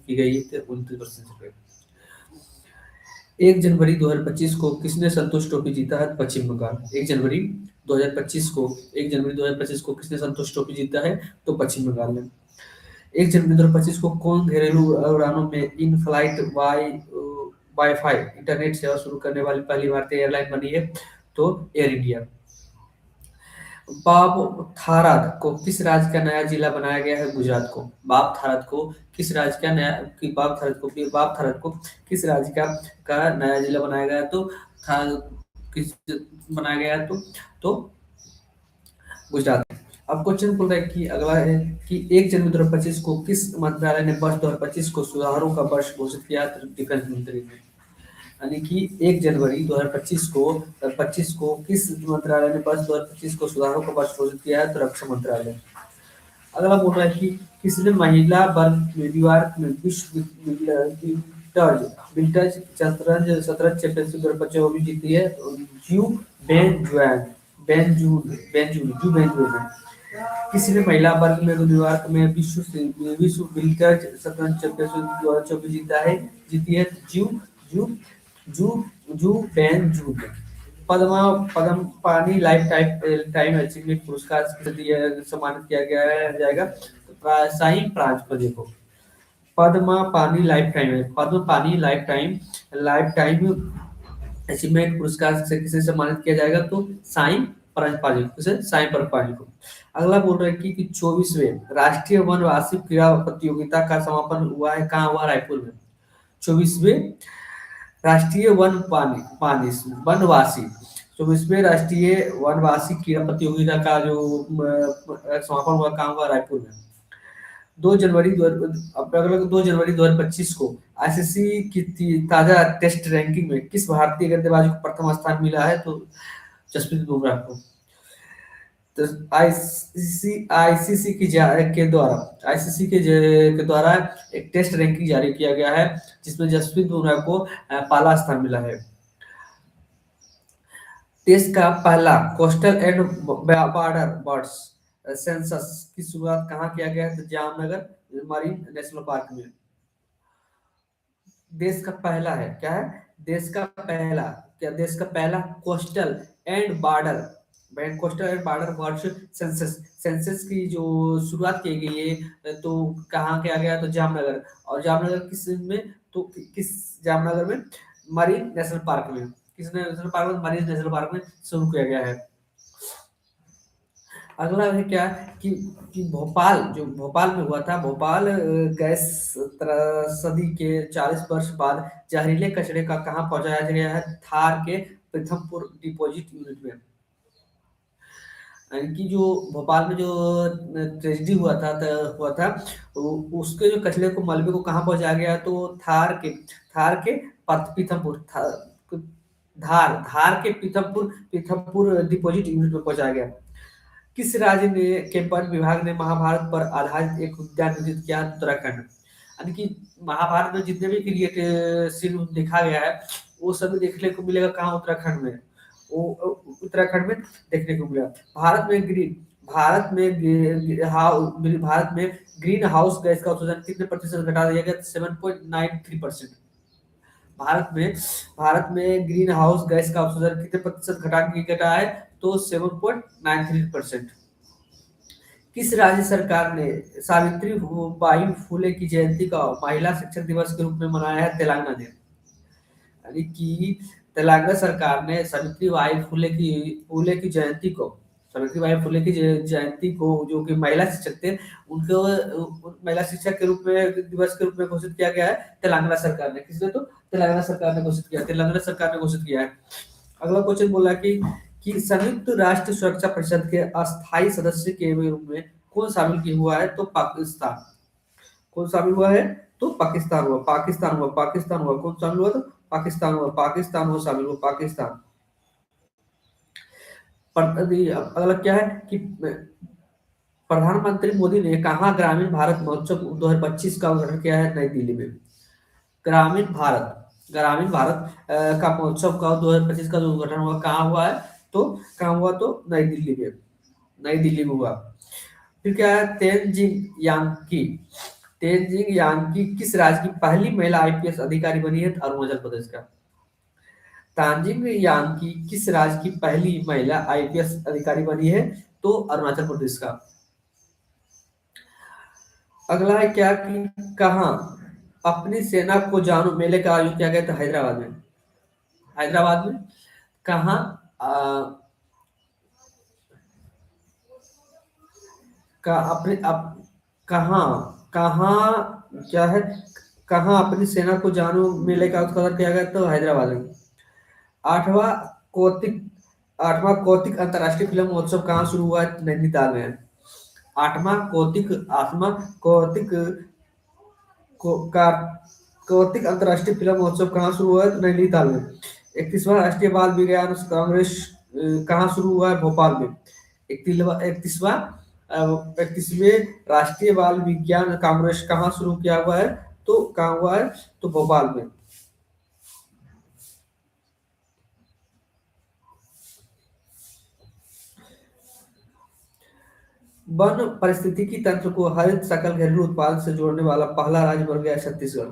की गई है 29%। 1 जनवरी 2025 को किसने संतोष ट्रॉफी जीता है? पश्चिम बंगाल। 1 जनवरी 2025 को 1 जनवरी 2025 को किसने संतोष ट्रॉफी जीता है? तो पश्चिम बंगाल ने। 1 जनवरी 2025 को कौन घरेलू उड़ानों में इन फ्लाइट वाईफाई इंटरनेट सेवा शुरू करने वाली पहली भारतीय एयरलाइन बनी है? तो एयर इंडिया। बाबथाराद को किस राज्य का नया जिला बनाया गया है? गुजरात को। बाबथाराद को किस राज्य का नया कि बाबथाराद को किस राज्य का नया जिला बनाया गया है? तो किस बनाया गया है? तो गुजरात। अब क्वेश्चन बोल रहा है कि अगला है कि 1 जनवरी 2025 को किस मंत्रालय ने वर्ष 2025 को सुधारों का वर्ष घोषित किया? डिफेंस मंत्री ने। यानी कि 1 जनवरी 2025 को किस मंत्रालय ने वर्ष 2025 को सुधारों का वर्ष घोषित किया है? तो रक्षा मंत्रालय। अगला बोल रहा है कि किसने महिला वर्ग न्यूयॉर्क में विश्व विंटेज शतरंज चैंपियनशिप 2025 जीती है? जू बेंजुन ने। किसी ने महिला वर्ग में न्यूयॉर्क में विश्व विंटेज शतरंज चैंपियनशिप 2024 जीती है? जू जू जू जू बेंजुन ने। पद्म पानी लाइफ टाइम अचीवमेंट पुरस्कार से सम्मानित किया गया जाएगा? तो साई प्रांजपदे को। पद्म पानी लाइफ टाइम अचीवमेंट पुरस्कार से किसे सम्मानित किया जाएगा? तो साई परपाली को। अगला बोल रहे हैं कि 24वें राष्ट्रीय वनवासी क्रीड़ा प्रतियोगिता का समापन हुआ है कहाँ हुआ? रायपुर में। 24वें राष्ट्रीय वनवासी 24वें राष्ट्रीय वनवासी क्रीड़ा प्रतियोगिता का जो समापन हुआ कहाँ हुआ? रायपुर में। 2 जनवरी 2025 को आईसीसी की ताजा टेस्ट रैंकिंग में किस भारतीय गेंदबाज को प्रथम स्थान मिला है? तो जसप्रीत बुमराह को। तो आईसीसी के द्वारा एक टेस्ट रैंकिंग जारी किया गया है जिसमें जसप्रीत बुमराह को पहला स्थान मिला है। देश का पहला coastal and border birds census की शुरुआत कहाँ किया गया है? तो जामनगर मरीन नेशनल पार्क में। देश का पहला है क्या है? देश का पहला coastal and border birds census की जो शुरुआत की गई है तो कहाँ किया गया? तो जामनगर। और जामनगर किस जामनगर में? मरीन नेशनल पार्क में। मरीन नेशनल पार्क में शुरू किया गया है। अगला है क्या कि भोपाल में हुआ था भोपाल गैस त्रसदी के 40 वर्ष बाद जहरीले कचरे का कहाँ पहुंचाया गया है? थार के प्रथमपुर डिपोजिट यूनिट में। कि जो भोपाल में जो ट्रेजेडी हुआ था उसके जो कचरे को मलबे को कहाँ पहुंचाया गया? तो थार के पीथमपुर धार के पीथमपुर डिपोजिट यूनिट में पहुंचाया गया। किस राज्य के वन विभाग ने महाभारत पर आधारित एक उद्यान विकसित किया? उत्तराखंड। यानी कि महाभारत में जितने भी क्रिएट सीन देखा गया है वो सभी देखने को मिलेगा कहाँ? उत्तराखंड में। उत्तराखंड में देखने को मिला। भारत में ग्रीन हाउस गैस का उत्सर्जन कितने प्रतिशत घटा दिया गया? 7.93%। भारत में ग्रीन हाउस गैस का उत्सर्जन कितने प्रतिशत घटा है? तो 7.93%। किस राज्य सरकार ने सावित्री बाई फुले की जयंती का महिला शिक्षक दिवस के रूप में मनाया है? तेलंगाना ने। यानी कि तेलंगाना सरकार ने सावित्री बाई फुले की जयंती को जो कि महिला शिक्षक थे उनको महिला शिक्षक के रूप में दिवस के रूप में घोषित किया गया है तेलंगाना सरकार ने। किसने? तो तेलंगाना सरकार ने घोषित किया है। अगला क्वेश्चन बोला कि संयुक्त राष्ट्र सुरक्षा परिषद के अस्थायी सदस्य के रूप में कौन शामिल हुआ है? तो पाकिस्तान। कौन शामिल हुआ है? तो पाकिस्तान हुआ। कौन शामिल हुआ? तो पाकिस्तान। अगला क्या है कि प्रधानमंत्री मोदी ने कहाँ ग्रामीण भारत महोत्सव 2025 का उद्घाटन किया है? नई दिल्ली में। ग्रामीण भारत का महोत्सव का 2025 का जो उद्घाटन हुआ कहाँ हुआ है? तो नई दिल्ली में हुआ। फिर क्या है? तेनजिंग यांगी किस राज्य की पहली महिला आईपीएस अधिकारी बनी है? अरुणाचल प्रदेश का। तांजिंग यांगी किस राज्य की पहली महिला आईपीएस अधिकारी बनी है? तो अरुणाचल प्रदेश का। अगला है क्या कि कहाँ अपनी सेना को जानो मेले का आयोजन किया गया था? हैदराबाद में। हैदराबाद में कहाँ आ, का अपने कहाँ कहाँ क्या है, कहाँ अपनी सेना को जानो मेले का उद्घाटन किया गया? तो हैदराबाद में। आठवां कौतिक आठवां कौतिक अंतर्राष्ट्रीय फिल्म महोत्सव कहाँ शुरू हुआ है? नैनीताल में। आठवां कौतिक को, का कौतिक अंतर्राष्ट्रीय फिल्म महोत्सव कहाँ शुरू हुआ है? नैनीताल में। 31वां राष्ट्रीय बाल विज्ञान कांग्रेस कहाँ शुरू हुआ है? भोपाल में। 31वें राष्ट्रीय बाल विज्ञान कांग्रेस कहाँ शुरू किया हुआ है? तो कहाँ हुआ है? तो भोपाल में। वन पारिस्थितिकी तंत्र को हरित सकल घरेलू उत्पाद से जोड़ने वाला पहला राज्य बन गया छत्तीसगढ़।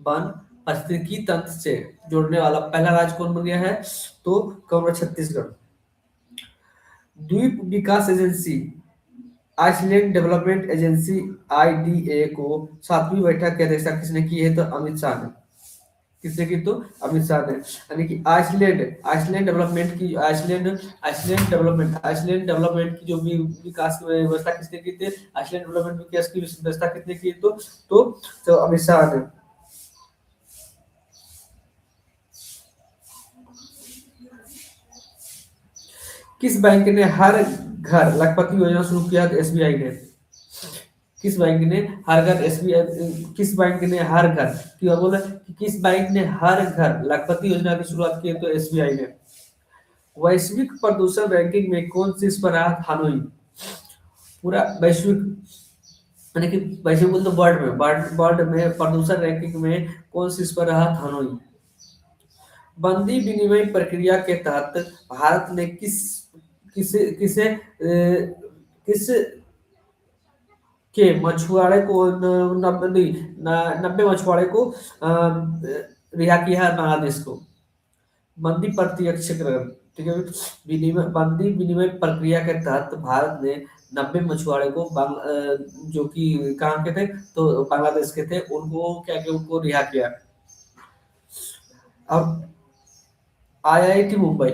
वन पारिस्थितिकी तंत्र से जोड़ने वाला पहला राज्य कौन बन गया है? तो कौन? छत्तीसगढ़। द्वीप विकास agency island development agency IDA को 7वीं बैठक की अध्यक्षता किसने की है? तो अमित शाह ने। किसने की? तो अमित शाह ने। यानी कि आइसलैंड डेवलपमेंट की जो भी विकास की व्यवस्था किसने की थी? आइसलैंड डेवलपमेंट विकास की व्यवस्था किसने की? तो अमित शाह ने। किस बैंक ने हर घर लखपति योजना शुरू किया? एसबीआई ने। किस बैंक ने हर घर एसबीआई किस बैंक ने हर घर क्यों बोला कि किस बैंक ने हर घर लखपति योजना की शुरुआत की? तो एसबीआई ने। वैश्विक प्रदूषण रैंकिंग में कौन शीर्ष पर रहा? हानोई। पूरा वैश्विक यानी कि वैश्विक बोल तो वर्ल्ड में प्रदूषण रैंकिंग में कौन शीर्ष पर रहा? हानोई। बंदी विनिमय प्रक्रिया के तहत भारत ने किसे किसे किस के मछुआरे को 90 मछुआरे को रिहा किया है बांग्लादेश को। बंदी प्रत्यक्षीकरण, ठीक है। बंदी विनिमय प्रक्रिया के तहत भारत ने 90 मछुआरे को जो कि कहाँ के थे? तो बांग्लादेश के थे, उनको क्या किया? उनको रिहा किया। अब आईआईटी मुंबई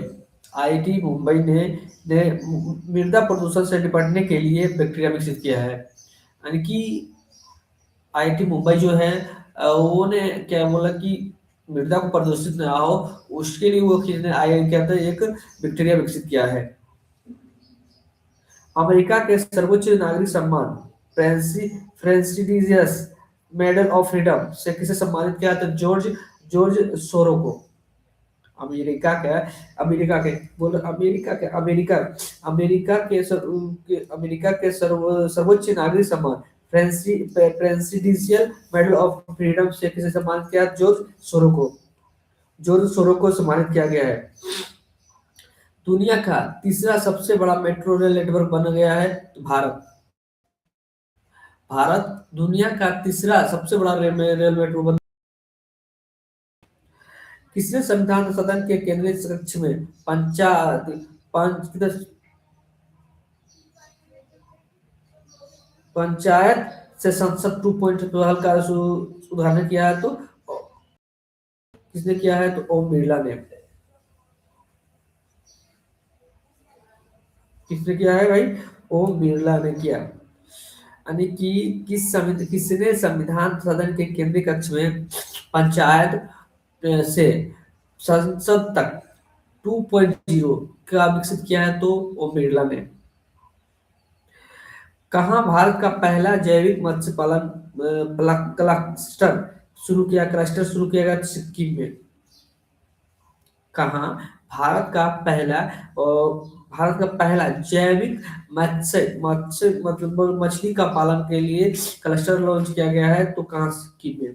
आईआईटी मुंबई ने मृदा प्रदूषण से निपटने के लिए बैक्टीरिया विकसित किया है। यानी कि आईआईटी मुंबई जो है वो ने क्या बोला कि मृदा को प्रदूषित ना हो उसके लिए वो किसने क्या था? एक बैक्टीरिया विकसित किया है। अमेरिका के सर्वोच्च नागरिक सम्मान प्रेसिडेंशियल मेडल ऑफ फ्रीडम से किसे सम्मानित किया था? जॉर्ज सोरो को। अमेरिका के अमेरिका के बोलो अमेरिका के अमेरिका अमेरिका के सर्वोच्च नागरिक सम्मान प्रेसिडेंशियल मेडल ऑफ फ्रीडम से किसे सम्मानित किया? जॉर्ज सोरो को सम्मानित किया गया है। दुनिया का तीसरा सबसे बड़ा मेट्रो रेल नेटवर्क बन गया है भारत। भारत दुनिया का तीसरा सबसे बड़ा रेल मेट्रो बन। किसने संविधान सदन के केंद्रीय कक्ष में पंचायत से संसद 2.12 का उदाहरण किया है? तो किसने किया है? तो ओम बिरला ने। किसने किया है भाई? ओम बिरला ने किया। यानी कि किसने संविधान सदन के केंद्रीय कक्ष में पंचायत से संसद तक 2.0 का विकसित किया है? तो ओम बिरला ने। कहाँ भारत का पहला जैविक मत्स्य पालन क्लस्टर शुरू किया गया? सिक्किम में। कहाँ भारत का पहला जैविक मत्स्य मत्स्य मतलब मछली का पालन के लिए क्लस्टर लॉन्च किया गया है? तो कहाँ? सिक्किम में।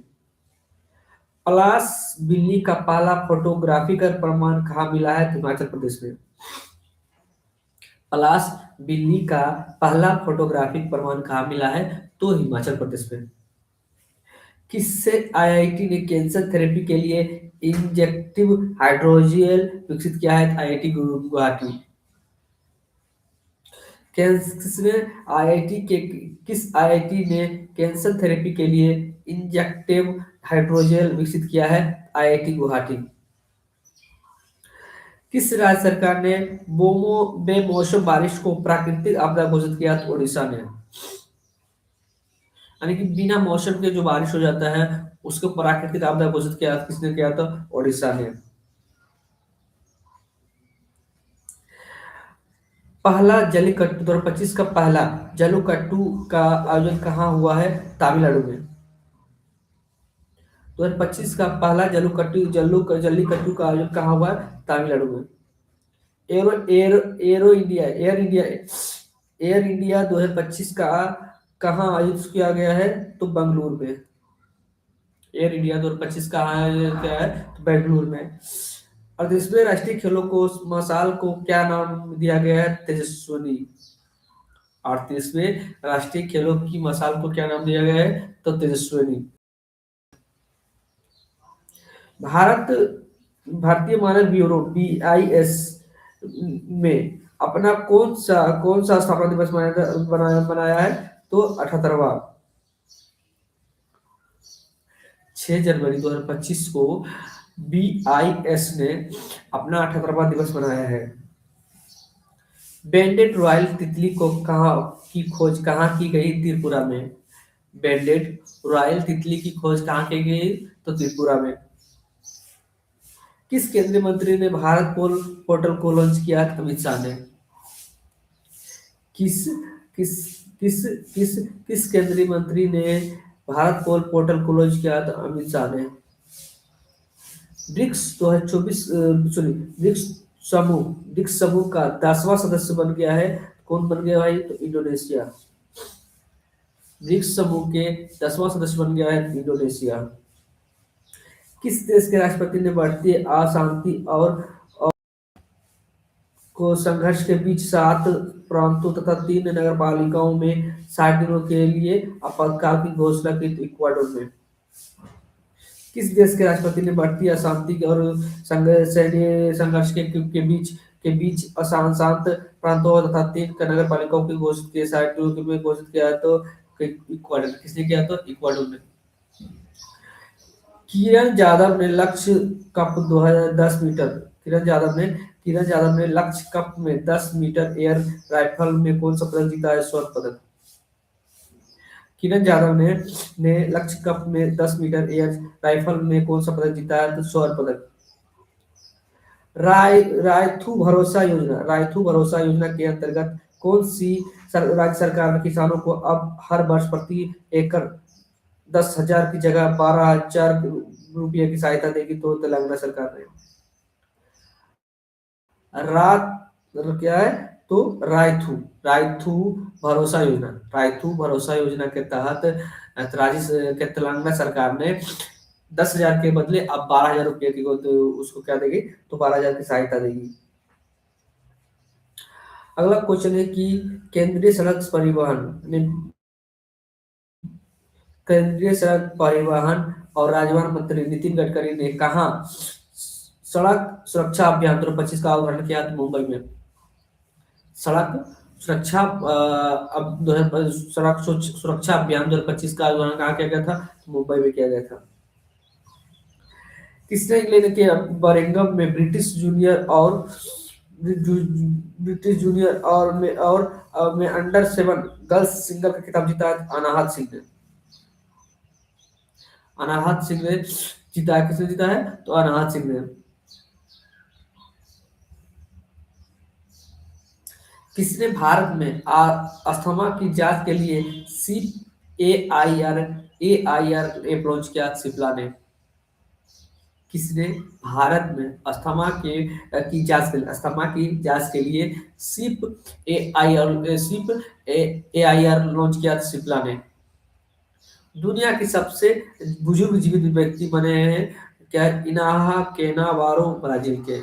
पलाश बिल्ली का पहला फोटोग्राफिक प्रमाण कहाँ मिला है? हिमाचल प्रदेश में। पलाश बिल्ली का पहला फोटोग्राफिक प्रमाण कहाँ मिला है? तो हिमाचल प्रदेश में। किससे आईआईटी ने कैंसर थेरेपी के लिए इंजेक्टिव हाइड्रोजेल विकसित किया है? आईआईटी गुवाहाटी। किसने आईआईटी के किस आईआईटी ने कैंसर थेरेपी के लिए इंजेक्टिव हाइड्रोजेल विकसित किया है? आईआईटी गुवाहाटी। किस राज्य सरकार ने बेमौसम बारिश को प्राकृतिक आपदा घोषित किया? तो उड़ीसा ने। यानी कि बिना मौसम के जो बारिश हो जाता है उसको प्राकृतिक आपदा घोषित किया किसने किया? था उड़ीसा ने। पहला जल्लीकट्टू 2025 का पहला जल्लीकट्टू का आयोजन कहाँ हुआ है? तमिलनाडु में। 2025 का पहला जल्लीकट्टू का आयोजन कहाँ हुआ है? तमिलनाडु में। Arrow arrow arrow India air India 2025 का कहाँ आयोजित किया गया है? तो बेंगलुरु में। एयर इंडिया 2025 का आयोजन किया है तो बेंगलुरु में। और देश राष्ट्रीय खेलों को मशाल को क्या नाम दिया गया है? तेजस्विनी। और तीसवें राष्ट्रीय खेलों की मशाल को क्या नाम दिया गया है? तो तेजस्विनी। भारत भारतीय मानक ब्यूरो BIS में अपना कौन सा स्थापना दिवस बनाया है? तो 78वां। 6 जनवरी 2025 को BIS ने अपना 78वां दिवस मनाया है। बैंडेड रॉयल तितली को कहाँ की गई? त्रिपुरा में। बैंडेड रॉयल तितली की खोज कहाँ की गई? तो त्रिपुरा में। किस केंद्रीय मंत्री ने भारत पोर्टल को लॉन्च किया? अमित शाह ने। किस किस किस किस किस केंद्रीय मंत्री ने भारत पोर्टल को लॉन्च किया? था अमित शाह ने। ब्रिक्स 2024 सॉरी ब्रिक्स समूह का 10वां सदस्य बन गया है। कौन बन गया भाई? तो इंडोनेशिया। ब्रिक्स समूह के 10वां सदस्य बन गया है इंडोनेशिया। किस देश के राष्ट्रपति ने बढ़ती अशांति और को संघर्ष के बीच 7 प्रांतों तथा 3 नगरपालिकाओं में 60 दिनों के लिए आपातकाल की घोषणा की? तो इक्वाडोर में। किस देश के राष्ट्रपति ने बढ़ती अशांति और सैन्य संघर्ष के बीच शांत प्रांतों तथा 3 नगरपालिकाओं की घोषित किया 60 दिनों में घोषित किया? तो इक्वाडोर। किसने किया? तो इक्वाडोर ने। किरण यादव ने लक्ष्य कप 2010 मीटर किरण यादव ने लक्ष्य कप में 10 मीटर एयर राइफल में कौन सा पदक जीता है? स्वर्ण पदक। किरण यादव ने लक्ष्य कप में 10 मीटर एयर राइफल में कौन सा पदक जीता है? तो स्वर्ण पदक। रायथू भरोसा योजना के अंतर्गत कौन सी राज्य सरकार ने किसानों को अब हर वर्ष प्रति एकड़ 10,000 की जगह 12,000 रुपये की सहायता देगी? तो तेलंगाना सरकार ने। रात क्या है? तो रायथू रायथू रायथू भरोसा योजना के तहत तेलंगाना सरकार ने 10,000 के बदले अब 12,000 रुपये की तो उसको क्या देगी? तो 12,000 की सहायता देगी। अगला क्वेश्चन है कि केंद्रीय सड़क परिवहन केंद्रीय सड़क परिवहन और राजमार्ग मंत्री नितिन गडकरी ने कहा सड़क सुरक्षा अभियान 2025 का उद्घाटन किया? मुंबई में। सड़क सुरक्षा अब 2000 सड़क सुरक्षा अभियान 2025 का उद्घाटन कहाँ किया गया था? मुंबई में किया गया था। किसने इंग्लैंड के बर्मिंघम में ब्रिटिश जूनियर और में अंडर 7 गर्ल्स सिंगल का खिताब जीता? अनाहत सिंह ने जीता है। किसने जीता है? तो अनाहत सिंह ने। किसने भारत में अस्थमा की जांच के लिए सिप AIR ऐप लॉन्च किया? सिप्ला ने। किसने भारत में अस्थमा की जांच के लिए सिप AIR लॉन्च किया? सिप्ला ने। दुनिया के सबसे बुजुर्ग जीवित व्यक्ति बने हैं क्या? इनाहा केनावारो ब्राजील के।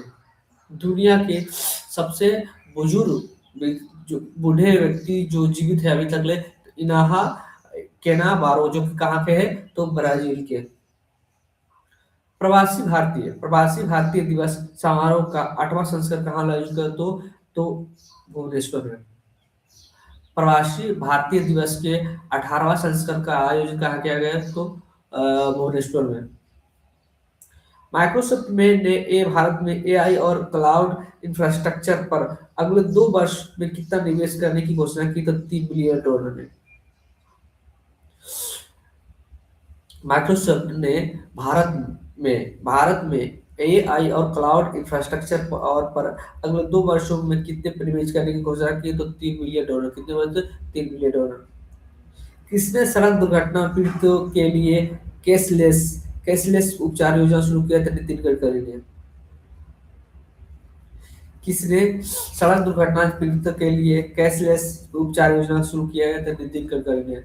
दुनिया के सबसे बुजुर्ग जो बूढ़े व्यक्ति जो जीवित है अभी तक ले इनाहा केना बारो, जो कि कहाँ के है, तो ब्राजील के। प्रवासी भारतीय दिवस समारोह का 8वां संस्करण कहाँ आयोजित किया, तो भुवनेश्वर में। प्रवासी भारतीय दिवस के 18वां संस्करण का आयोजन कहाँ किया गया, तो भुवनेश्वर में। माइक्रोसॉफ्ट में ने ए भारत में एआई और क्लाउड इंफ्रास्ट्रक्चर पर अगले 2 वर्ष में कितना निवेश करने की घोषणा की, तो $3 बिलियन ने। माइक्रोसॉफ्ट ने भारत में एआई और क्लाउड इंफ्रास्ट्रक्चर पर अगले 2 वर्षों में कितने निवेश करने की घोषणा की, तो $3 बिलियन। कितने वर्ष? $3 बिलियन। किसने सड़क दुर्घटना पीड़ितों के लिए कैशलेस कैशलेस उपचार योजना शुरू किया था? नितिन गडकरी ने। किसने सड़क दुर्घटना पीड़ितों के लिए कैशलेस उपचार योजना शुरू किया है? तो नितिन गडकरी ने।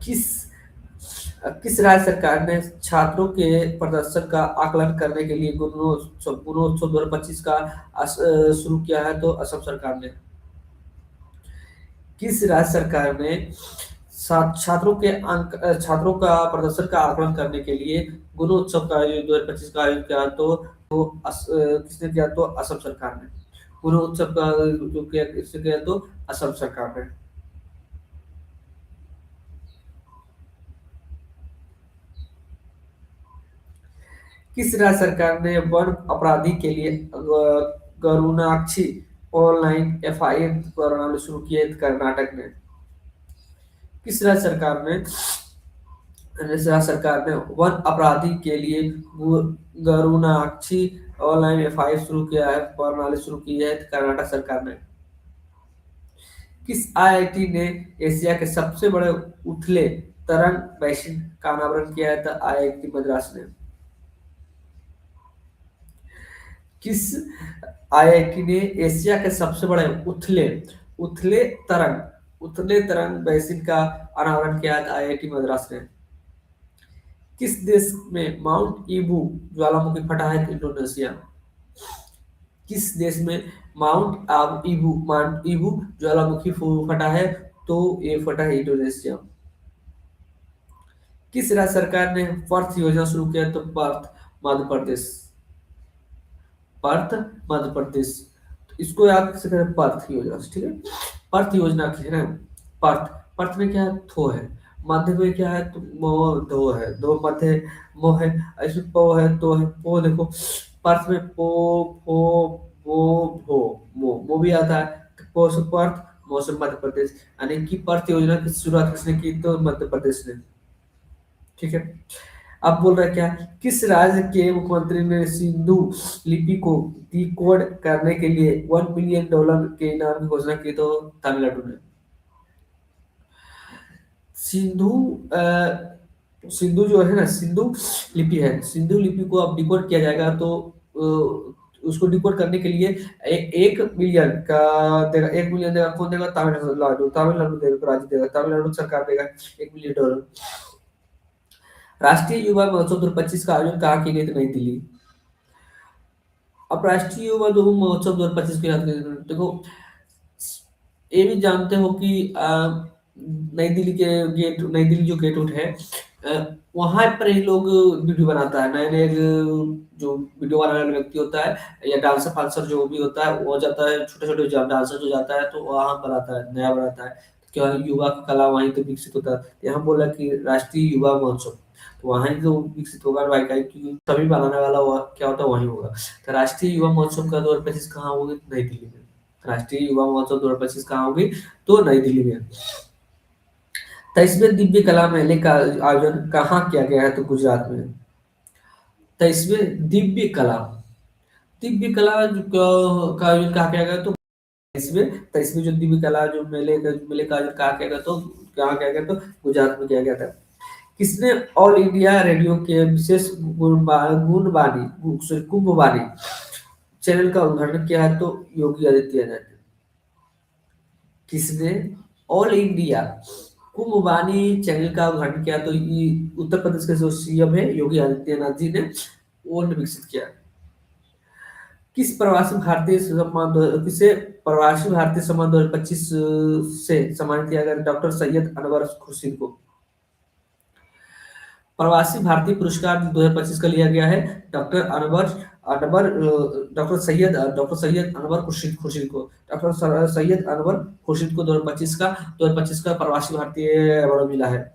किस किस राज्य सरकार ने छात्रों के प्रदर्शन का आकलन करने के लिए गुणोत्सव 2025 का शुरू किया है? तो असम सरकार ने। किस राज्य सरकार ने छात्रों का प्रदर्शन का आकलन करने के लिए गुणोत्सव का आयोजन 2025 का आयोजन किया? किसने किया? तो असम सरकार ने। गुणोत्सव का जो किया, किसने किया? तो असम सरकार ने। किस राज्य सरकार ने वन अपराधी के लिए गरुणाक्षी ऑनलाइन एफआईआर प्रणाली शुरू की है? कर्नाटक ने। किस राज्य सरकार ने वन अपराधी के लिए गरुणाक्षी ऑनलाइन एफआईआर शुरू किया है, प्रणाली शुरू की है? कर्नाटक सरकार ने। किस आईआईटी ने एशिया के सबसे बड़े उथले तरंग बेसिन का अनावरण किया है? तो आईआईटी मद्रास ने। किस आईआईटी ने एशिया के सबसे बड़े उथले उथले तरंग बेसिन का अनावरण किया है? आईआईटी मद्रास ने। किस देश में माउंट ईबू ज्वालामुखी फटा है? इंडोनेशिया। किस देश में माउंट ईबू ज्वालामुखी फटा है? तो ये फटा है इंडोनेशिया। किस राज्य सरकार ने पर्थ योजना शुरू किया? तो मध्य प्रदेश पर्थ मध्य प्रदेश। तो इसको याद कैसे करें? पर्थ योजना से, ठीक है। पर्थ योजना की है ना। पर्थ पर्थ में क्या है? थो है। मध्य में क्या है? तो मो दो है, दो मध्य मो है। ऐसे पो है, तो है पो। देखो पर्थ में पो पो पो भो मो भी आता है। तो पो से पर्थ, मो से मध्य प्रदेश। यानी कि पर्थ योजना की शुरुआत किसने की? तो मध्य प्रदेश ने। ठीक है। अब बोल रहा है क्या, किस राज्य के मुख्यमंत्री ने सिंधु लिपि को डिकोड करने के लिए $1 बिलियन के इनाम की घोषणा की? तो तमिलनाडु ने। सिंधु अ, सिंधु जो है ना, सिंधु लिपि को अब डिकोड किया जाएगा, तो उसको डिकोड करने के लिए 1 मिलियन का देगा। 1 मिलियन देगा, कौन देगा? तमिलनाडु देगा, राज्य देगा, तमिलनाडु सरकार देगा $1 मिलियन। राष्ट्रीय युवा महोत्सव 2025 का आयोजन कहाँ किया गया? नई दिल्ली। अब राष्ट्रीय युवा जो महोत्सव 2025 की बात करें, देखो ये भी जानते हो कि नई दिल्ली जो गेट उट है, वहां पर ही लोग वीडियो बनाता है। नए नए जो वीडियो वाला व्यक्ति होता है या डांसर फांसर जो भी होता है, वो जाता है, छोटे छोटे डांसर जो जाता है, तो वहां बनाता है, नया बनाता है। क्या युवा की कला वहीं तो विकसित होता है। यहाँ बोला कि राष्ट्रीय युवा महोत्सव, तो वहाँ ही तो विकसित होगा भाई का, क्योंकि तभी बनाने वाला हुआ क्या होता है, वहीं होगा। तो राष्ट्रीय युवा महोत्सव का 2025 कहाँ होगी? नई दिल्ली में। राष्ट्रीय युवा महोत्सव 2025 कहाँ होगी? तो नई दिल्ली में। 23वें दिव्य कला मेले का आयोजन कहाँ किया गया है? तो गुजरात में। 23वें दिव्य कला का आयोजन कहाँ किया गया? तो इसमें 23वें जो दिव्य कला जो मेले का आयोजन कहाँ किया गया? तो कहाँ किया गया? तो गुजरात में किया गया था। किसने ऑल इंडिया रेडियो के विशेष कुंभवाणी चैनल का उद्घाटन किया है? तो योगी आदित्यनाथ ने। किसने ऑल इंडिया कुंभवाणी चैनल का उद्घाटन किया? तो ये उत्तर प्रदेश के जो सीएम है योगी आदित्यनाथ जी ने, वो विकसित किया। किस प्रवासी भारतीय सम्मान किसे प्रवासी भारतीय सम्मान 2025 से सम्मानित किया गया? डॉक्टर सैयद अनवर खुर्शीद को। प्रवासी भारतीय पुरस्कार 2025 का लिया गया है डॉक्टर अनवर अनवर डॉक्टर सैयद अनवर खुर्शीद खुर्शीद को। सैयद अनवर खुर्शीद को 2025 का प्रवासी भारतीय अवार्ड मिला है।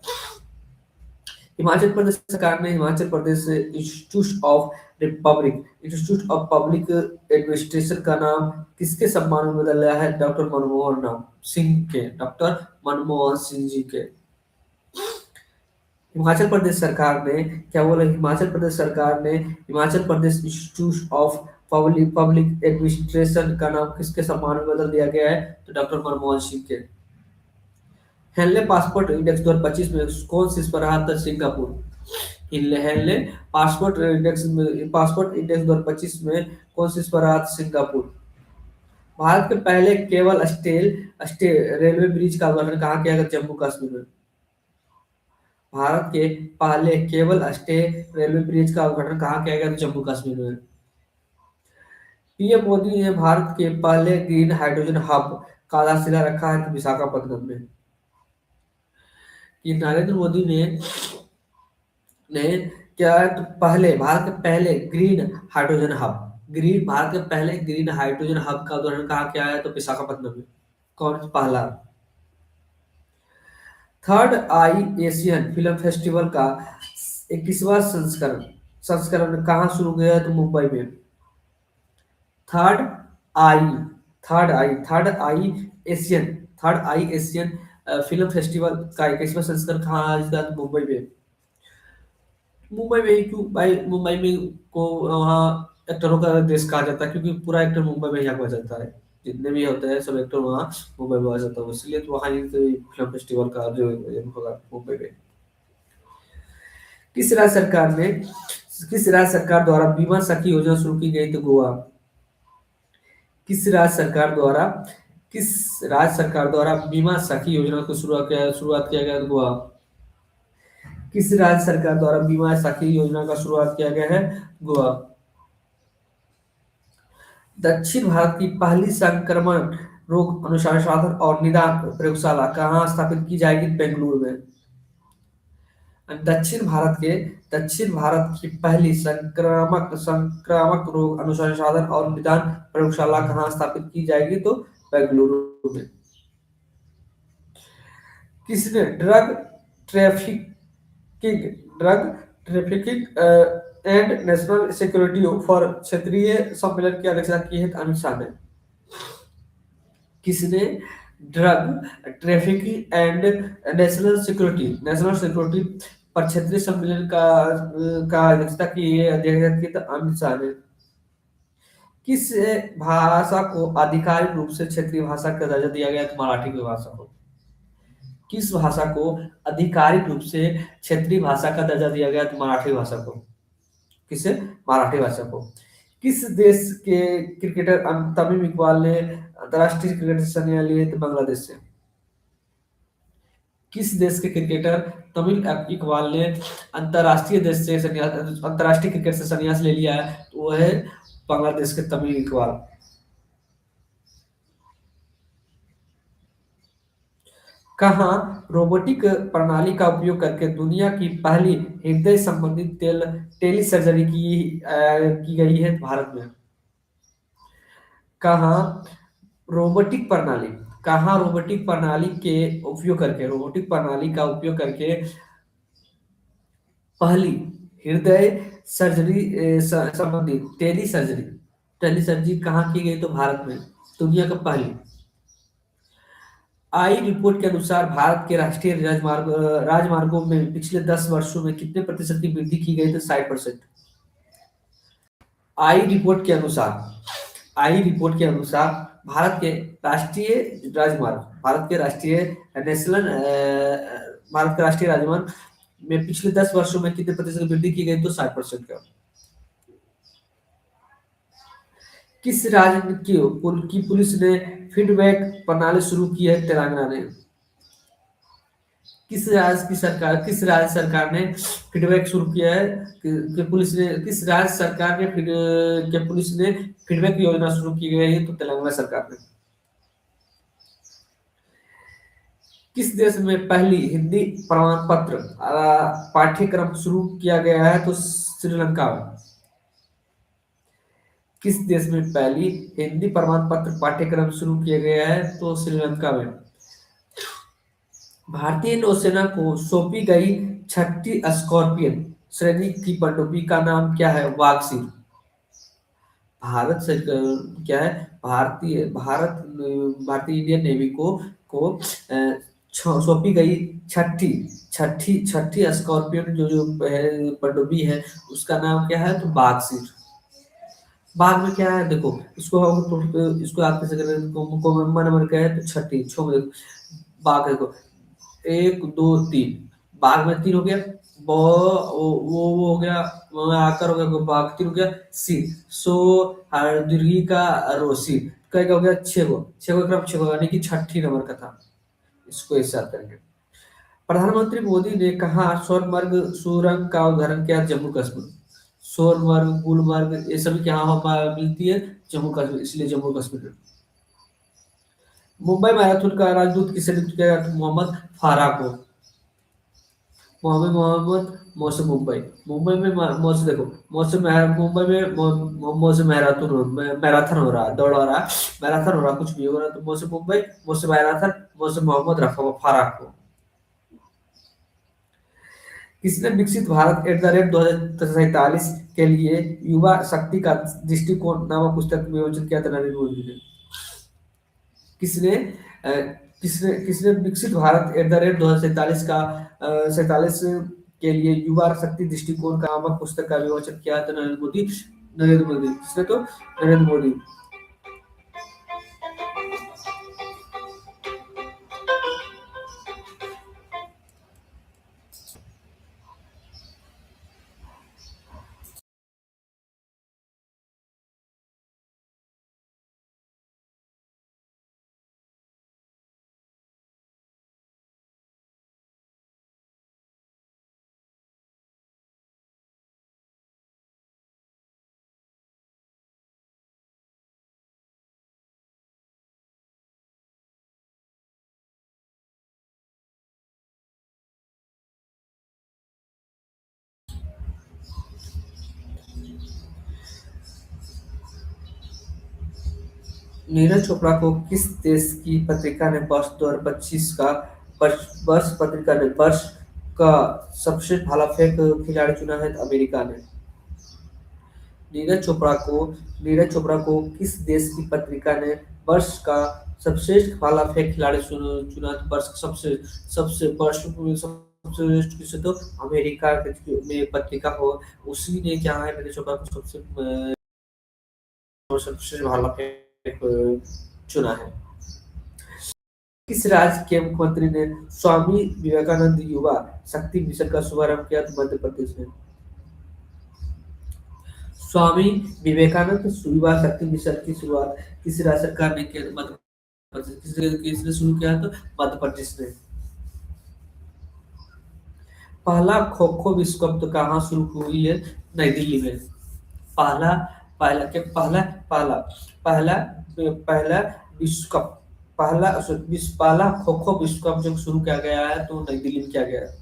हिमाचल प्रदेश सरकार ने Himachal Pradesh institute of public administration का नाम किसके सम्मान में बदला है? डॉक्टर मनमोहन सिंह जी के। हिमाचल प्रदेश सरकार ने क्या बोला? हिमाचल प्रदेश सरकार ने Himachal Pradesh institute of public administration का नाम किसके सम्मान में बदल दिया गया है? तो डॉक्टर मनमोहन सिंह के। हेनले पासपोर्ट इंडेक्स 2025 में कौन शीर्ष पर रहा था? सिंगापुर। हेनले पासपोर्ट इंडेक्स 2025 में कौन शीर्ष पर रहा था? सिंगापुर। भारत के पहले केबल स्टे रेलवे ब्रिज का उद्घाटन कहाँ किया गया? जम्मू कश्मीर में। भारत के पहले केबल स्टे रेलवे ब्रिज का उद्घाटन कहाँ किया गया? जम्मू कश्मीर में। पीएम मोदी ने भारत के पहले ग्रीन हाइड्रोजन हब का आधारशिला रखा है विशाखापत्तनम में। कि नरेंद्र मोदी ने क्या है? तो पहले भारत के पहले भारत के पहले ग्रीन हाइड्रोजन हब का उद्घाटन कहाँ किया है? तो विशाखापत्तनम में। कौन पहला? थर्ड आई एशियन फिल्म फेस्टिवल का 21वां संस्करण कहाँ शुरू किया है? तो मुंबई में। थर्ड आई थर्ड आई एशियन फिल्म फेस्टिवल का 21वां संस्करण कहाँ आयोजित हुआ? तो मुंबई में। मुंबई में ही क्यों भाई? मुंबई में को वहाँ एक्टरों का देश कहा जाता है क्योंकि पूरा एक्टर मुंबई में ही आया जाता है। जितने भी होते हैं सब एक्टर वहाँ मुंबई में आ जाता है, इसलिए तो वहाँ ही तो फिल्म फेस्टिवल का जो होगा मुंबई में। किस राज्य सरकार ने किस राज्य सरकार द्वारा बीमा सखी योजना शुरू की गई? तो गोवा। किस राज्य सरकार द्वारा बीमा सखी योजना को शुरुआत किया गया? तो गोवा। किस राज्य सरकार द्वारा बीमा सखी योजना का शुरुआत किया गया है? गोवा। दक्षिण भारत की पहली संक्रमण रोग अनुसंधान और निदान प्रयोगशाला कहाँ स्थापित की जाएगी? बेंगलुरु में। दक्षिण भारत की पहली संक्रामक रोग अनुसंधान और निदान प्रयोगशाला कहाँ स्थापित की जाएगी? तो बेंगलुरु में। किसने drug trafficking and national security for क्षेत्रीय सम्मेलन की अध्यक्षता की है? अमित शाह ने। किसने drug trafficking and national security पर क्षेत्रीय सम्मेलन का अध्यक्षता की है? तो अमित शाह ने। किस भाषा को आधिकारिक रूप से क्षेत्रीय भाषा का दर्जा दिया गया? तो मराठी की भाषा को। किस भाषा को आधिकारिक रूप से क्षेत्रीय भाषा का दर्जा दिया गया? तो मराठी भाषा को। किसे? मराठी भाषा को। किस देश के क्रिकेटर तमीम इकबाल ने अंतर्राष्ट्रीय क्रिकेट से संन्यास लिए? तो बांग्लादेश से। किस देश के क्रिकेटर तमीम इकबाल ने अंतर्राष्ट्रीय क्रिकेट से संन्यास ले लिया है? तो वो है बांग्लादेश के तमीम इकबाल। कहाँ रोबोटिक प्रणाली का उपयोग करके दुनिया की पहली हृदय संबंधी टेली सर्जरी की गई है? भारत में। कहाँ रोबोटिक प्रणाली का उपयोग करके पहली हृदय सर्जरी संबंधी टेली सर्जरी कहाँ की गई? तो भारत में। दुनिया का पहली। आई रिपोर्ट के अनुसार भारत के राष्ट्रीय राजमार्गों में पिछले 10 वर्षों में कितने प्रतिशत की वृद्धि की गई? तो 60%। आई रिपोर्ट के अनुसार भारत के राष्ट्रीय राजमार्ग में पिछले 10 वर्षों में कितने प्रतिशत की वृद्धि की गई? तो 60% का। किस राज्य की पुलिस ने फीडबैक प्रणाली शुरू की है? तेलंगाना ने। किस राज्य सरकार ने फीडबैक शुरू किया है कि पुलिस ने किस राज्य सरकार ने के पुलिस ने फीडबैक योजना शुरू की गई है? तो तेलंगाना सरकार ने। किस देश में पहली हिंदी प्रमाण पत्र पाठ्यक्रम शुरू किया गया है? तो श्रीलंका में। किस देश में पहली हिंदी प्रमाण पत्र पाठ्यक्रम शुरू किया गया है? तो श्रीलंका में। भारतीय नौसेना को सौंपी गई छठी स्कॉर्पियन श्रेणी की पनडुब्बी का नाम क्या है? वागसी। भारत से क्या है, भारतीय इंडियन नेवी को सौंपी गई छठी छठी छठी स्कॉर्पियन जो पनडुब्बी है, उसका नाम क्या है? तो बागसीर। बाघ में क्या है देखो, इसको आप कैसे करें, मन मन क्या है तो छठी छो में देखो, बाघ देखो, एक दो तीन, बाघ में तीन हो गया, वो हो गया, आकर हो गया, बाघ तीन हो गया, सी सो हर दीर्घी का रोसी का हो गया, छह को क्रम छह को, यानी कि छठी नंबर का था। इसको इस याद करेंगे। प्रधानमंत्री मोदी ने कहा सोनमर्ग सुरंग का उदाहरण क्या? जम्मू कश्मीर। सोनमर्ग, गुलमर्ग ये सभी क्या मिलती है? जम्मू कश्मीर, इसलिए जम्मू कश्मीर। मुंबई मैराथन का राजदूत किसे नियुक्त किया गया? मोहम्मद फारा को। मोहम्मद मौसम मुंबई। मुंबई में मौसम देखो, मुंबई में मौसम मैराथन हो रहा है, दौड़ हो रहा है, मैराथन हो रहा है, कुछ भी हो रहा है, तो मौसम मुंबई, मौसम मैराथन, मौसम मोहम्मद रफा फारा को। किसने विकसित भारत @2047 के लिए युवा शक्ति का दृष्टिकोण नामक पुस्तक में विमोचन किया था? नरेंद्र मोदी ने। किसने अ, किसने किसने विकसित भारत @2047 का 47 के लिए युवा शक्ति दृष्टिकोण का नामक पुस्तक का विमोचन किया था? नरेंद्र मोदी। नरेंद्र मोदी किसने? तो नरेंद्र मोदी। नीरज चोपड़ा को किस देश की पत्रिका ने वर्ष 2025 का वर्ष पत्रिका ने वर्ष का सबसे भाला फेंक खिलाड़ी चुना है? तो अमेरिका ने। नीरज चोपड़ा को नीरज चोपड़ा को किस देश की पत्रिका ने वर्ष का सर्वश्रेष्ठ भाला फेंक खिलाड़ी चुना? तो वर्ष का सबसे सबसे वर्ष में सबसे श्रेष्ठ किसे? तो अमेरिका में पत्रिका हो, उसी ने क्या है, नीरज चोपड़ा को सर्वश्रेष्ठ भाला फेंक चुना है। किस राज्य के मुख्यमंत्री ने स्वामी विवेकानंद युवा शक्ति मिशन का शुभारंभ किया? तो मध्य प्रदेश में। स्वामी विवेकानंद युवा शक्ति मिशन की शुरुआत किस राज्य सरकार ने किया? मध्य प्रदेश। किसने शुरू किया? तो मध्य प्रदेश ने। पहला खो खो विश्व कप तो कहाँ शुरू हुई है? नई दिल्ली में। पहला पहला के पहला पहला पहला पहला विश्व कप पहला खो खो विश्व कप जब शुरू किया गया है तो नई दिल्ली में किया गया है।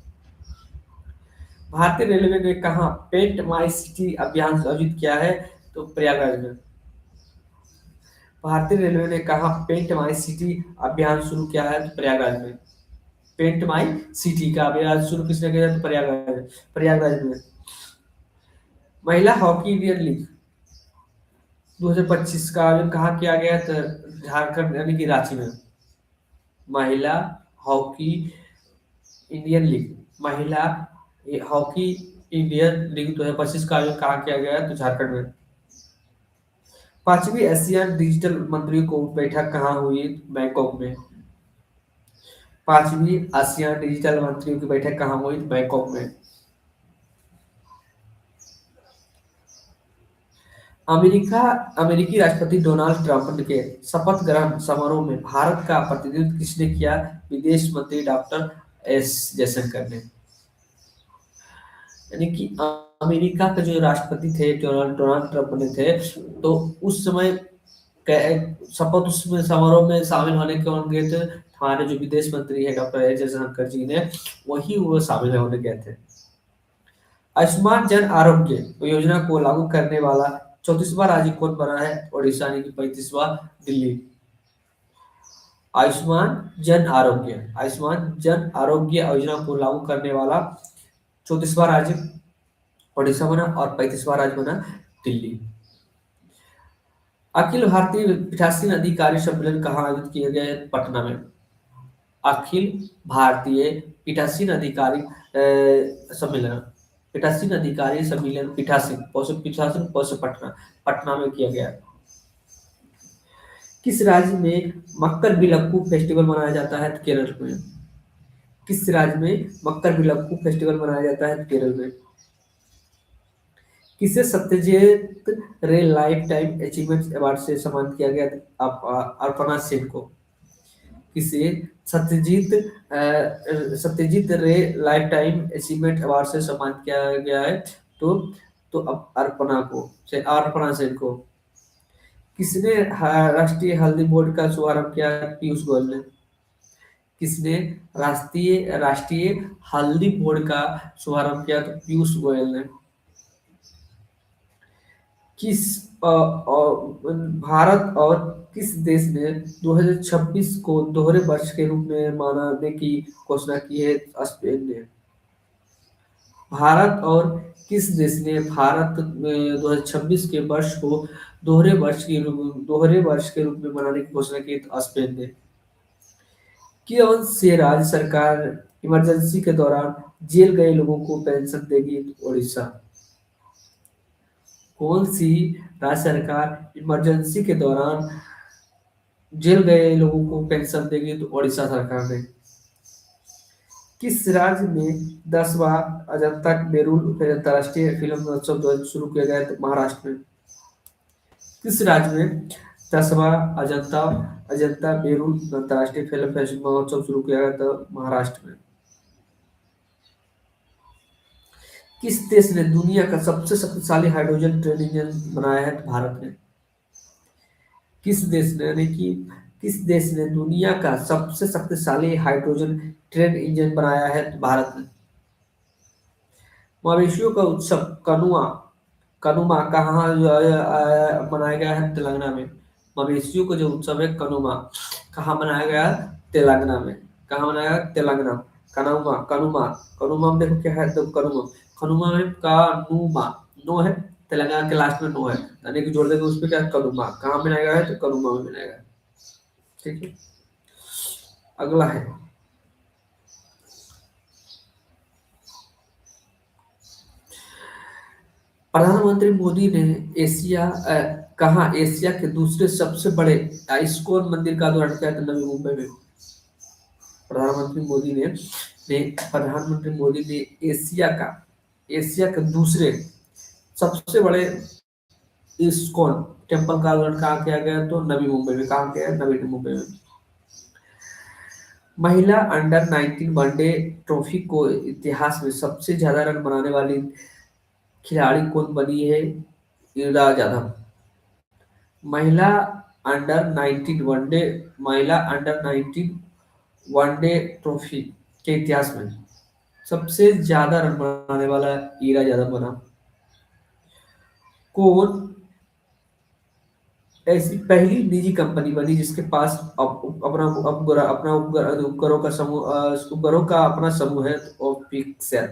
भारतीय रेलवे ने कहा पेंट माई सिटी अभियान आयोजित किया है? तो प्रयागराज में। भारतीय रेलवे ने कहा पेंट माई सिटी अभियान शुरू किया है? तो प्रयागराज में। पेंट माई सिटी का अभियान शुरू किसने किया? तो प्रयागराज में। महिला हॉकी इंडियन लीग 2025 का आयोजन कहाँ किया गया? तो झारखंड यानी कि रांची में। महिला हॉकी इंडियन लीग महिला हॉकी इंडियन लीग 2025 का आयोजन कहाँ किया गया? तो झारखंड में। पांचवी एशियान डिजिटल मंत्रियों को बैठक कहाँ हुई? बैंकॉक में। पांचवी आसियान डिजिटल मंत्रियों की बैठक कहाँ हुई? बैंकॉक में। अमेरिका अमेरिकी राष्ट्रपति डोनाल्ड ट्रंप के शपथ ग्रहण समारोह में भारत का प्रतिनिधित्व किसने किया? विदेश मंत्री डॉक्टर एस जयशंकर ने। यानी कि अमेरिका के जो राष्ट्रपति थे, डोनाल्ड डोनाल्ड ट्रंप बने थे, तो उस समय शपथ उसमें समारोह में शामिल होने कौन गए थे? हमारे जो विदेश मंत्री है डॉक्टर एस जयशंकर जी ने, वही वो शामिल होने गए थे। आयुष्मान जन आरोग्य योजना को लागू करने वाला 34वां राज्य कौन बना है? ओडिशा, यानी कि 35वां दिल्ली। आयुष्मान जन आरोग्य योजना को लागू करने वाला 34वां राज्य ओडिशा बना और 35वां राज्य बना दिल्ली। अखिल भारतीय पीठासीन अधिकारी सम्मेलन कहाँ आयोजित किए गए? पटना में। अखिल भारतीय पीठासीन अधिकारी सम्मेलन, पीठासीन अधिकारी सम्मेलन, पीठासीन पीठासीन पटना, पटना में किया गया। किस राज्य में मक्कर बिलक्कू फेस्टिवल मनाया जाता है? केरल में। किस राज्य में मक्कर बिलक्कू फेस्टिवल मनाया जाता है? केरल में। किसे सत्यजीत रे लाइफ टाइम अचीवमेंट अवार्ड से सम्मानित किया गया? अपर्णा सेन को। किसे सत्यजीत रे लाइफ टाइम अचीवमेंट अवार्ड से सम्मानित किया गया है? तो अर्पणा सेन को। किसने राष्ट्रीय हल्दी बोर्ड का शुभारंभ किया? पीयूष गोयल ने। किसने राष्ट्रीय राष्ट्रीय हल्दी बोर्ड का शुभारंभ किया? तो पीयूष गोयल ने। किस भारत और किस देश ने 2026 को दोहरे वर्ष के रूप में मनाने की घोषणा की है? स्पेन ने। भारत और किस देश ने भारत में 2026 के वर्ष को दोहरे वर्ष के रूप में मनाने की घोषणा की? तो स्पेन ने। कौन से राज्य सरकार इमरजेंसी के दौरान जेल गए लोगों को पेंशन देगी? तो ओडिशा। कौन सी राज्य सरकार इमरजेंसी के दौरान जेल गए लोगों को पेंशन देगी? तो ओडिशा सरकार ने। किस राज्य में 10वां अजंता बेरूल अंतर्राष्ट्रीय फिल्म महोत्सव शुरू किया गया? तो महाराष्ट्र में। किस राज्य में 10वां अजंता अजंता बेरूल अंतर्राष्ट्रीय फिल्म महोत्सव शुरू किया गया? तो महाराष्ट्र में। किस देश ने दुनिया का सबसे शक्तिशाली हाइड्रोजन ट्रेन इंजन बनाया है? भारत ने। किस देश ने, यानी कि किस देश ने दुनिया का सबसे शक्तिशाली हाइड्रोजन ट्रेन इंजन बनाया है? तो भारत ने। मवेशियों का उत्सव कनुआ कनुमा कहाँ मनाया गया है? तेलंगाना में। मवेशियों का जो उत्सव है कनुमा, कहाँ मनाया गया? तेलंगाना में। कहाँ मनाया गया? तेलंगाना। कनुमा कनुमा कनुमा में देखो क्या है? तो कनुमा कनुमा में कानुमा नो है, तेलंगाना के लास्ट में नो है, यानी कि जोड़ देंगे उस पर क्या? कनुमा। कहाँ मनाया गया है? तो कनुमा में मनाया गया। ठीक है, अगला है प्रधानमंत्री मोदी ने कहा एशिया के दूसरे सबसे बड़े इस्कॉन मंदिर का उद्घाटन किया? नवी मुंबई में। प्रधानमंत्री मोदी ने एशिया के दूसरे सबसे बड़े इस्कॉन टेम्पल का उद्घाटन कहाँ किया गया? तो नवी मुंबई में। कहाँ किया? नवी मुंबई में। महिला अंडर 19 वनडे ट्रॉफी को इतिहास में सबसे ज्यादा रन बनाने वाली खिलाड़ी कौन बनी है? युवराज यादव। महिला अंडर 19 वनडे महिला अंडर 19 वनडे ट्रॉफी के इतिहास में सबसे ज्यादा रन बनाने वाला युवराज यादव बना। कौन ऐसी पहली निजी कंपनी बनी जिसके पास अपना उपग्रहों का अपना समूह है? और पिक्सेल।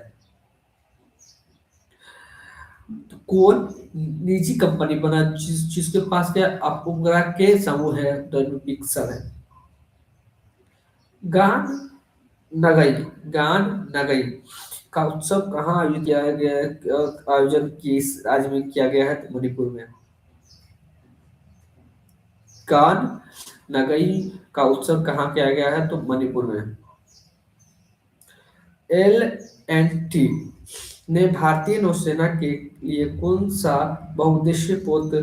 तो कौन निजी कंपनी बना जिसके पास क्या उपग्रह के समूह है? तो पिक्सल है। गान नगई गान नगई का उत्सव कहाँ आयोजित किया गया है? आयोजन किस राज्य में किया गया है? तो मणिपुर में। गान नगई का उत्सव कहाँ किया गया है? तो मणिपुर में। एल एंड टी ने भारतीय नौसेना के लिए कौन सा बहुउद्देशीय पोत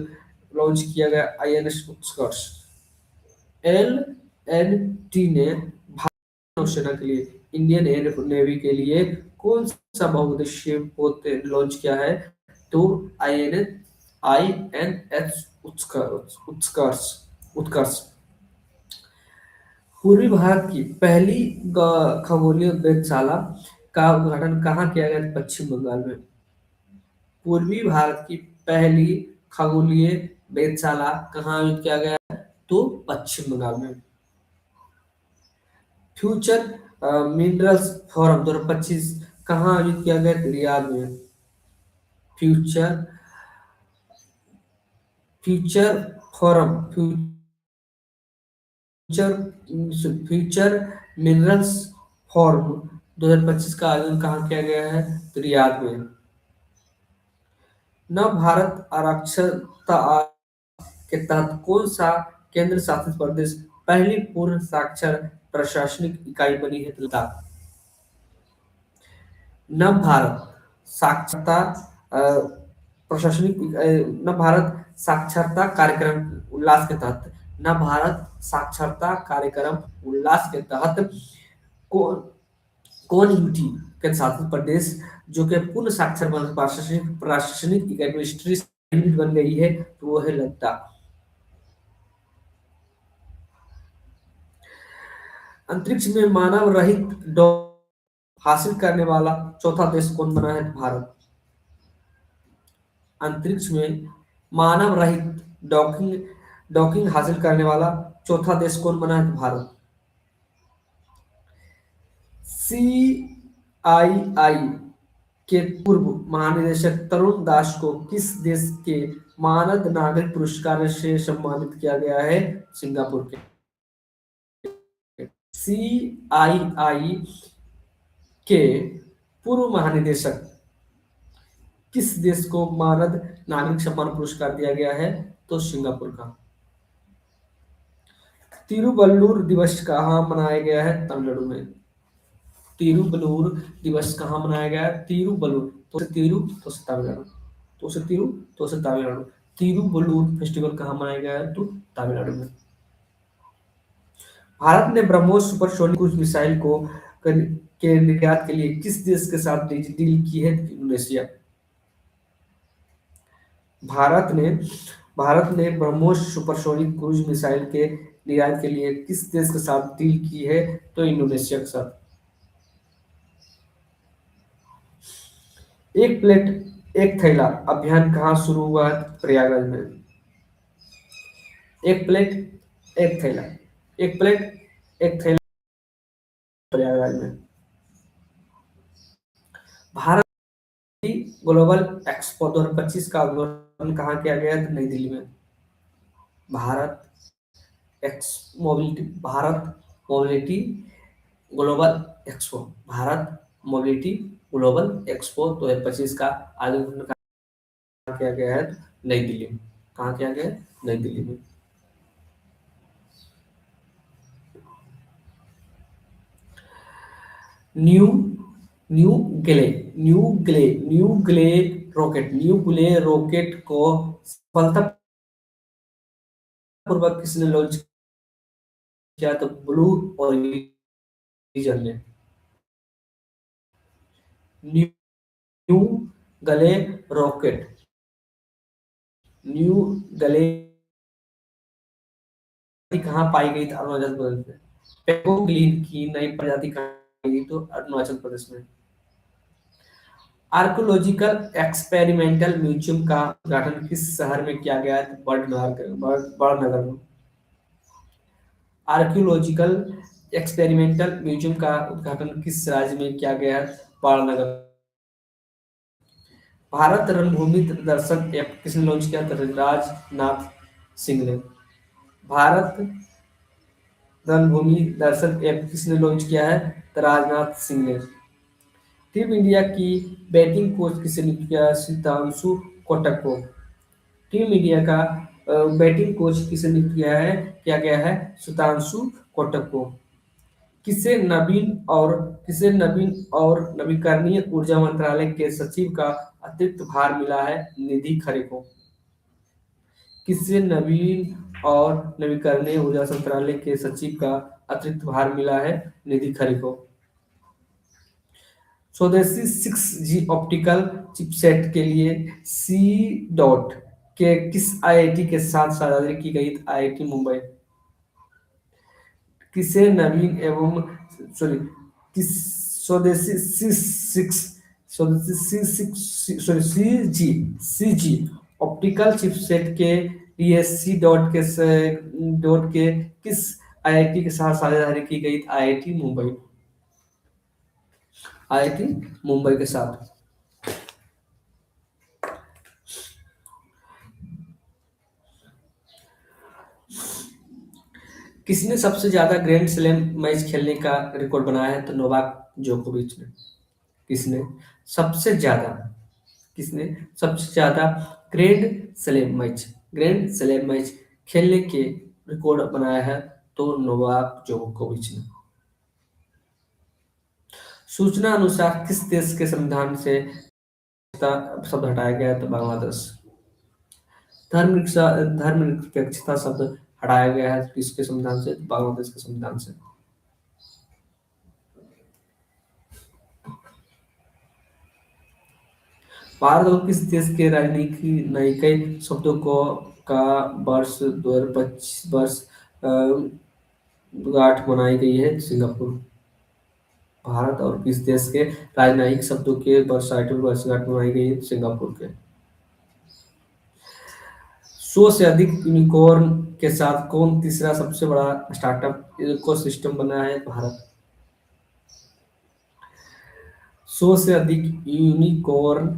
लॉन्च किया गया? आईएनएस उत्कर्ष। एल एन टी ने भारतीय नौसेना के लिए इंडियन एयर नेवी के लिए कौन सा बहुउद्देशीय पोत लॉन्च किया है? तो आई एन एच उत्कर्ष उत्कर्ष। पूर्वी भारत की पहली खगोलीय वेधशाला का उद्घाटन कहाँ किया गया? पश्चिम बंगाल में। पूर्वी भारत की पहली खगोलीय वेधशाला कहाँ आयोजित किया गया है? तो पश्चिम बंगाल में। फ्यूचर मिनरल्स फोरम 2025 कहाँ आयोजित किया गया? रियाद में। Future future forum future minerals forum 2025 का आयोजन कहाँ किया गया है? तो रियाद में। नव भारत आरक्षता के तहत कौन सा केंद्र शासित प्रदेश पहली पूर्ण साक्षर प्रशासनिक इकाई बनी है? तो लद्दाख। नव भारत साक्षरता अ, नव भारत साक्षरता कार्यक्रम उल्लास के तहत नव भारत साक्षरता कार्यक्रम उल्लास के तहत कौन कौन यूटी के शासित प्रदेश जो कि पूर्ण साक्षर प्रशासनिक एडमिनिस्ट्रेटिव यूनिट बन गई है, तो वो है लद्दाख। अंतरिक्ष में मानव रहित हासिल करने वाला चौथा देश कौन बना है? भारत। अंतरिक्ष में मानव रहित डॉकिंग डॉकिंग हासिल करने वाला चौथा देश कौन बना है? भारत। सीआईआई के पूर्व महानिदेशक तरुण दास को किस देश के मानद नागरिक पुरस्कार से सम्मानित किया गया है? सिंगापुर के। सीआईआई के पूर्व महानिदेशक किस देश को मानद नागरिक सम्मान पुरस्कार दिया गया है? तो सिंगापुर का। तिरुवल्लुवर दिवस कहाँ मनाया गया है? तमिलनाडु में। तिरुवल्लुवर दिवस कहाँ मनाया गया है? तिरुवल्लुवर तो से तिरु तो से तमिलनाडु, तो से तिरु तो से तमिलनाडु। तिरुवल्लुवर फेस्टिवल कहाँ मनाया गया है? तो तमिलनाडु में। भारत ने ब्रह्मोस सुपरसोनिक क्रूज मिसाइल के निर्यात के लिए किस देश के साथ डील की है? इंडोनेशिया। भारत ने भारत ने ब्रह्मोस सुपरसोनिक क्रूज मिसाइल के निर्यात के लिए किस देश के साथ डील की है? तो इंडोनेशिया के साथ। एक प्लेट एक थैला अभियान कहाँ शुरू हुआ है? प्रयागराज में। एक प्लेट एक थैला एक प्लेट एक थैला प्रयागराज में। भारत की ग्लोबल एक्सपो 2025 का उद्घाटन कहाँ किया गया है? तो नई दिल्ली में। Bharat x Bharat mobility global expo Bharat mobility global expo 2025 का आयोजन कहाँ किया गया है? नई दिल्ली में। कहाँ किया गया है? नई दिल्ली में। न्यू न्यू ग्ले न्यू ग्ले रॉकेट को सफलतापूर्वक किसने लॉन्च किया? तो ब्लू ओरिजिन ने। न्यू गले रॉकेट न्यू गले कहाँ पाई गई थी? अरुणाचल प्रदेश में। पेंगोलिन की नई प्रजाति कहाँ पाई गई? तो अरुणाचल प्रदेश में। आर्कोलॉजिकल एक्सपेरिमेंटल म्यूजियम का उद्घाटन किस शहर में किया गया है? तो बड़नगर में। आर्कियोलॉजिकल एक्सपेरिमेंटल म्यूजियम का उद्घाटन किस राज्य में किया गया है? बाणनगर। भारत रणभूमि दर्शन ऐप किसने लॉन्च किया? तो राजनाथ सिंह ने। भारत रणभूमि दर्शन ऐप किसने लॉन्च किया है? तो राजनाथ सिंह ने। टीम इंडिया की बैटिंग कोच किसे नियुक्त किया? सितांशु कोटक को। टीम इंडिया का बैटिंग कोच किसे नियुक्त किया गया है? सुधांशु कोटक को। किसे नवीन और नवीकरणीय ऊर्जा मंत्रालय के सचिव का अतिरिक्त भार मिला है? निधि खरे को। किसे नवीन और नवीकरणीय ऊर्जा मंत्रालय के सचिव का अतिरिक्त भार मिला है? निधि खरे को। स्वदेशी 6G ऑप्टिकल चिपसेट के लिए सी डॉट के किस आईआईटी के साथ साझेदारी की गई? आईआईटी मुंबई। किसे नवीन एवं सॉरी किस स्वदेशी सी सिक्स स्वदेशी सी सिक्स सॉरी सी जी ऑप्टिकल चिपसेट के लिए सी डॉट के किस आईआईटी के साथ साझेदारी की गई? आईआईटी मुंबई। आईआईटी मुंबई के साथ। किसने सबसे ज्यादा ग्रैंड स्लैम मैच खेलने का रिकॉर्ड बनाया है? तो नोवाक जोकोविच ने। किसने सबसे ज्यादा किसने सबसे ज्यादा ग्रैंड स्लैम मैच खेलने के रिकॉर्ड बनाया है? तो नोवाक जोकोविच ने। सूचना अनुसार किस देश के संविधान से शब्द हटाया गया है? तो बांग्लादेश। धर्मनिरपेक्षता शब्द हटाया गया है किसके संविधान से? तो बांग्लादेश के संविधान से। भारत और किस देश के राजनयिक शब्दों को का वर्ष 2025 वर्ष गांठ मनाई गई है? सिंगापुर। भारत और किस देश के राजनयिक शब्दों के वर्षगांठ मनाई गई है? सिंगापुर के। 100 से अधिक यूनिकॉर्न के साथ कौन तीसरा सबसे बड़ा स्टार्टअप इकोसिस्टम बना है? भारत। 100 से अधिक यूनिकॉर्न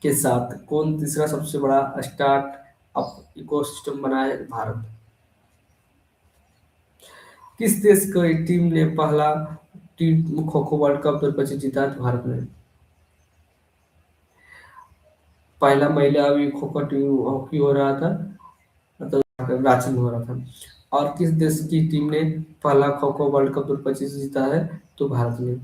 के साथ कौन तीसरा सबसे बड़ा स्टार्टअप इकोसिस्टम बना है? भारत। किस देश की टीम ने पहला T kho kho world cup 2025 जीता है? तो भारत ने। पहला महिला अभी खो खो टीम हॉकी हो रहा था, मतलब रांची में हो रहा था। और किस देश की टीम ने पहला खो खो वर्ल्ड कप 2025 जीता है? तो भारत ने।